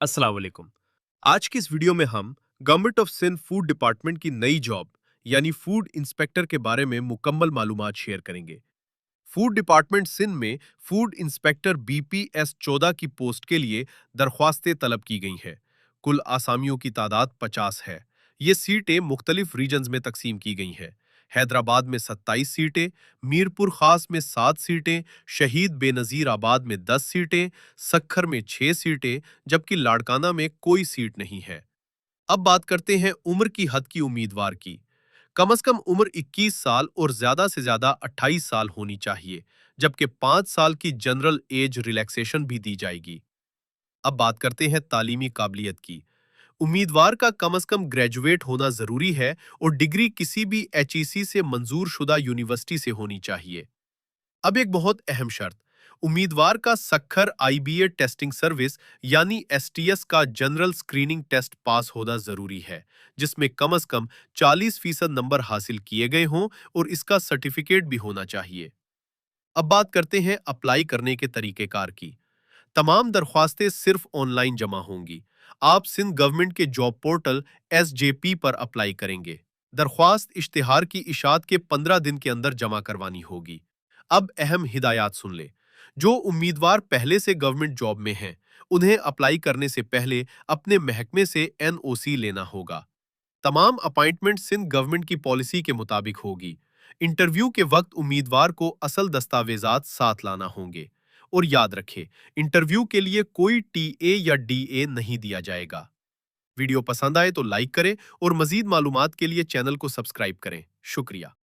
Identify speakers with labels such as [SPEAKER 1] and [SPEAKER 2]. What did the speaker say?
[SPEAKER 1] अस्सलाम वालेकुम। आज की इस वीडियो में हम government of Sindh food department की नई जॉब यानी फूड इंस्पेक्टर के बारे में मुकम्मल मालूमात शेयर करेंगे। फूड डिपार्टमेंट सिंध में फूड इंस्पेक्टर बीपीएस 14 की पोस्ट के लिए दरख्वास्तें तलब की गई हैं। कुल आसामियों की तादाद 50 है। ये सीटें मुख्तलिफ रीजन्स में तकसीम की गई हैं। हैदराबाद में 27 सीटें, मीरपुर खास में 7 सीटें, शहीद बेनज़ीर आबाद में 10 सीटें, सखर में 6 सीटें, जबकि लाड़काना में कोई सीट नहीं है। अब बात करते हैं उम्र की हद की उम्मीदवार की। कम से कम उम्र 21 साल और ज्यादा से ज्यादा 28 साल होनी चाहिए, जबकि 5 साल की जनरल एज रिलैक्सेशन भी दी जाएगी। अब बात करते हैं तालीमी काबिलियत की। उम्मीदवार का कम से कम ग्रेजुएट होना जरूरी है और डिग्री किसी भी एचईसी से मंजूर शुदा यूनिवर्सिटी से होनी चाहिए। अब एक बहुत अहम शर्त, उम्मीदवार का सखर आईबीए टेस्टिंग सर्विस यानी एसटीएस का जनरल स्क्रीनिंग टेस्ट पास होना जरूरी है, जिसमें कम से कम 40% नंबर हासिल किए गए हों और इसका सर्टिफिकेट भी होना चाहिए। अब बात करते हैं अप्लाई करने के तरीकेकार की। तमाम दरख्वास्तें सिर्फ ऑनलाइन जमा होंगी। आप सिंध गवर्नमेंट के जॉब पोर्टल एसजेपी पर अप्लाई करेंगे। दरख्वास्त इश्तिहार की इशात के 15 दिन के अंदर जमा करवानी होगी। अब अहम हिदायत सुन ले। जो उम्मीदवार पहले से गवर्नमेंट जॉब में हैं, उन्हें अप्लाई करने से पहले अपने महकमे से एनओसी लेना होगा। तमाम अपॉइंटमेंट सिंध गवर्नमेंट की पॉलिसी के मुताबिक होगी। इंटरव्यू के वक्त उम्मीदवार को असल दस्तावेजात साथ लाना होंगे। और याद रखें, इंटरव्यू के लिए कोई टीए या डीए नहीं दिया जाएगा। वीडियो पसंद आए तो लाइक करें और मजीद मालूमात के लिए चैनल को सब्सक्राइब करें। शुक्रिया।